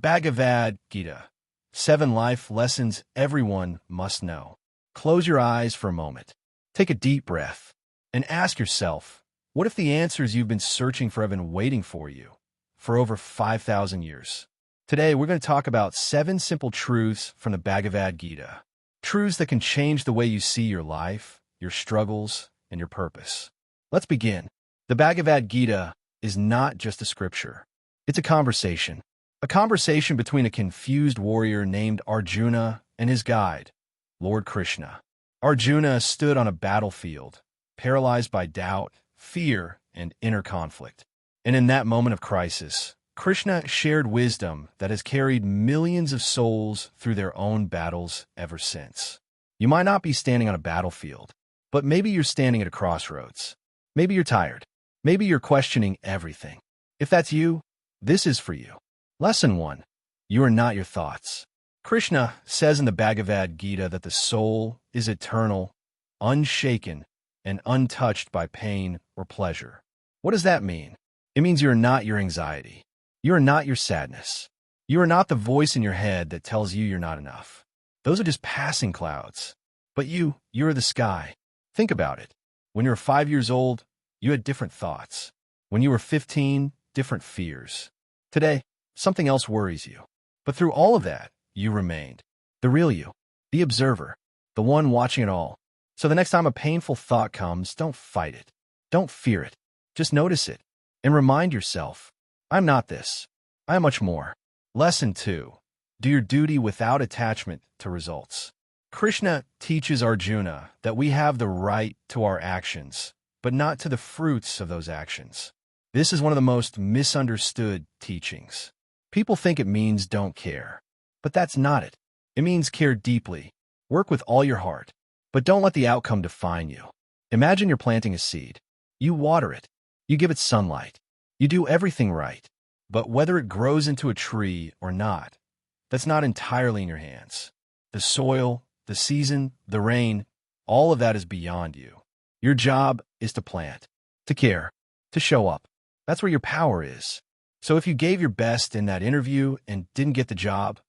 Bhagavad Gita. 7 life lessons everyone must know. Close your eyes for a moment. Take a deep breath and ask yourself, what if the answers you've been searching for have been waiting for you for over 5,000 years? Today, we're going to talk about 7 simple truths from the Bhagavad Gita. Truths that can change the way you see your life, your struggles, and your purpose. Let's begin. The Bhagavad Gita is not just a scripture. It's a conversation. A conversation between a confused warrior named Arjuna and his guide, Lord Krishna. Arjuna stood on a battlefield, paralyzed by doubt, fear, and inner conflict. And in that moment of crisis, Krishna shared wisdom that has carried millions of souls through their own battles ever since. You might not be standing on a battlefield, but maybe you're standing at a crossroads. Maybe you're tired. Maybe you're questioning everything. If that's you, this is for you. Lesson 1. You are not your thoughts. Krishna says in the Bhagavad Gita that the soul is eternal, unshaken, and untouched by pain or pleasure. What does that mean? It means you are not your anxiety. You are not your sadness. You are not the voice in your head that tells you you're not enough. Those are just passing clouds. But you're the sky. Think about it. When you were 5 years old, you had different thoughts. When you were 15, different fears. Today, something else worries you. But through all of that, you remained. The real you. The observer. The one watching it all. So the next time a painful thought comes, don't fight it. Don't fear it. Just notice it. And remind yourself, I'm not this. I am much more. Lesson 2. Do your duty without attachment to results. Krishna teaches Arjuna that we have the right to our actions, but not to the fruits of those actions. This is one of the most misunderstood teachings. People think it means don't care. But that's not it. It means care deeply. Work with all your heart. But don't let the outcome define you. Imagine you're planting a seed. You water it. You give it sunlight. You do everything right. But whether it grows into a tree or not, that's not entirely in your hands. The soil, the season, the rain, all of that is beyond you. Your job is to plant, to care, to show up. That's where your power is. So if you gave your best in that interview and didn't get the job,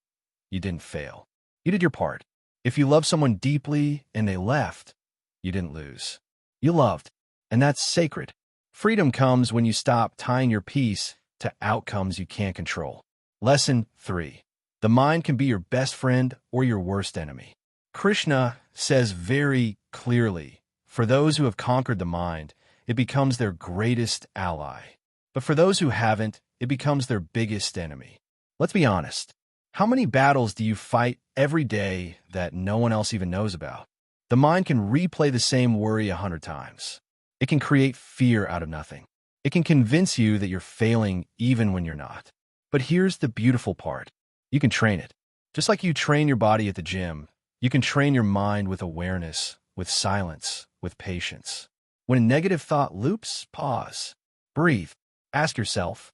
you didn't fail. You did your part. If you loved someone deeply and they left, you didn't lose. You loved, and that's sacred. Freedom comes when you stop tying your peace to outcomes you can't control. Lesson 3. The mind can be your best friend or your worst enemy. Krishna says very clearly, for those who have conquered the mind, it becomes their greatest ally. But for those who haven't, it becomes their biggest enemy. Let's be honest. How many battles do you fight every day that no one else even knows about? The mind can replay the same worry 100 times. It can create fear out of nothing. It can convince you that you're failing even when you're not. But here's the beautiful part. You can train it. Just like you train your body at the gym, you can train your mind with awareness, with silence, with patience. When a negative thought loops, pause. Breathe. Ask yourself,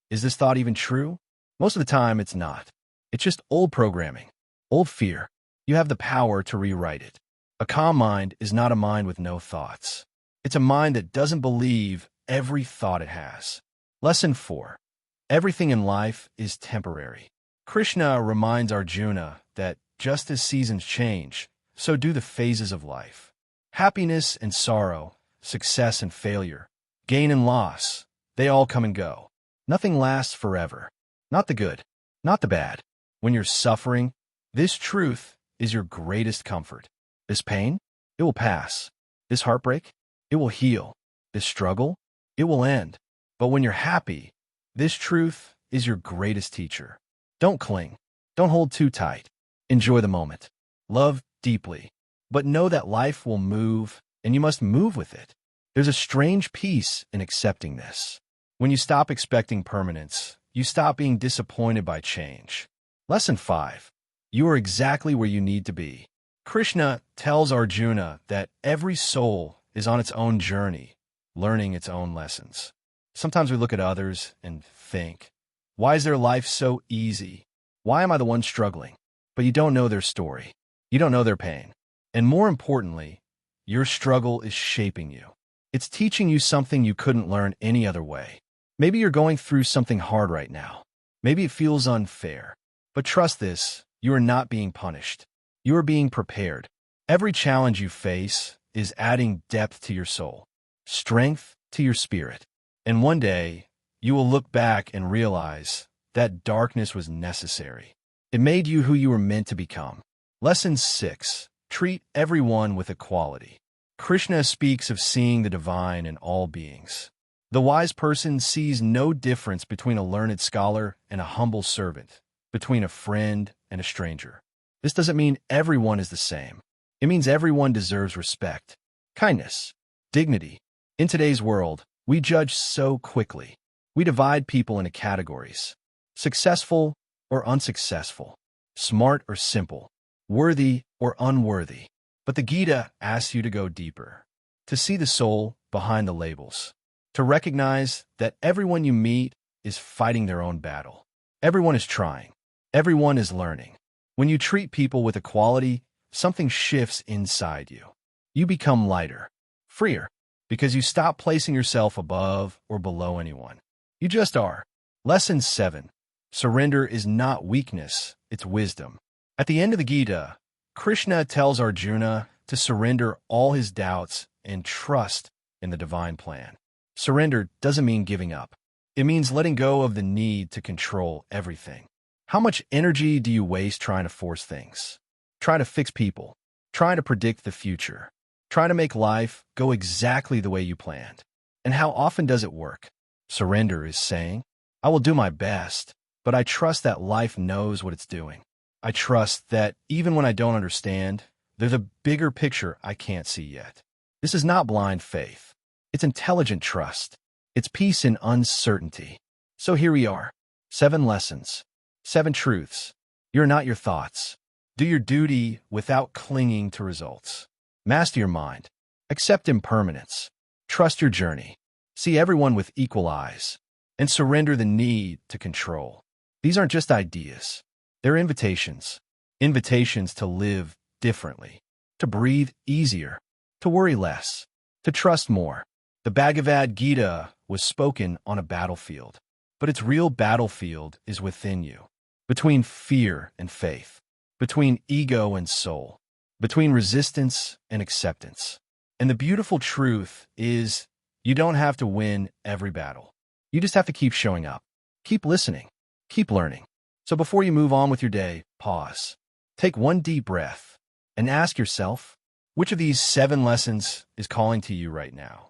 is this thought even true? Most of the time, it's not. It's just old programming, old fear. You have the power to rewrite it. A calm mind is not a mind with no thoughts. It's a mind that doesn't believe every thought it has. Lesson 4. Everything in life is temporary. Krishna reminds Arjuna that just as seasons change, so do the phases of life. Happiness and sorrow, success and failure, gain and loss, they all come and go. Nothing lasts forever. Not the good, not the bad. When you're suffering, this truth is your greatest comfort. This pain, it will pass. This heartbreak, it will heal. This struggle, it will end. But when you're happy, this truth is your greatest teacher. Don't cling. Don't hold too tight. Enjoy the moment. Love deeply. But know that life will move, and you must move with it. There's a strange peace in accepting this. When you stop expecting permanence, you stop being disappointed by change. Lesson 5. You are exactly where you need to be. Krishna tells Arjuna that every soul is on its own journey, learning its own lessons. Sometimes we look at others and think, why is their life so easy? Why am I the one struggling? But you don't know their story. You don't know their pain. And more importantly, your struggle is shaping you. It's teaching you something you couldn't learn any other way. Maybe you're going through something hard right now. Maybe it feels unfair. But trust this, you are not being punished. You are being prepared. Every challenge you face is adding depth to your soul, strength to your spirit. And one day, you will look back and realize that darkness was necessary. It made you who you were meant to become. Lesson 6. Treat everyone with equality. Krishna speaks of seeing the divine in all beings. The wise person sees no difference between a learned scholar and a humble servant, between a friend and a stranger. This doesn't mean everyone is the same. It means everyone deserves respect, kindness, dignity. In today's world, we judge so quickly. We divide people into categories: successful or unsuccessful, smart or simple, worthy or unworthy. But the Gita asks you to go deeper, to see the soul behind the labels, to recognize that everyone you meet is fighting their own battle. Everyone is trying. Everyone is learning. When you treat people with equality, something shifts inside you. You become lighter, freer, because you stop placing yourself above or below anyone. You just are. Lesson 7. Surrender is not weakness, it's wisdom. At the end of the Gita, Krishna tells Arjuna to surrender all his doubts and trust in the divine plan. Surrender doesn't mean giving up. It means letting go of the need to control everything. How much energy do you waste trying to force things? Try to fix people. Try to predict the future. Try to make life go exactly the way you planned. And how often does it work? Surrender is saying, I will do my best, but I trust that life knows what it's doing. I trust that even when I don't understand, there's a bigger picture I can't see yet. This is not blind faith. It's intelligent trust. It's peace in uncertainty. So here we are. 7 lessons. 7 truths. You're not your thoughts. Do your duty without clinging to results. Master your mind. Accept impermanence. Trust your journey. See everyone with equal eyes. And surrender the need to control. These aren't just ideas. They're invitations. Invitations to live differently, to breathe easier, to worry less, to trust more. The Bhagavad Gita was spoken on a battlefield, but its real battlefield is within you, between fear and faith, between ego and soul, between resistance and acceptance. And the beautiful truth is, you don't have to win every battle. You just have to keep showing up, keep listening, keep learning. So before you move on with your day, pause, take one deep breath, and ask yourself, which of these 7 lessons is calling to you right now?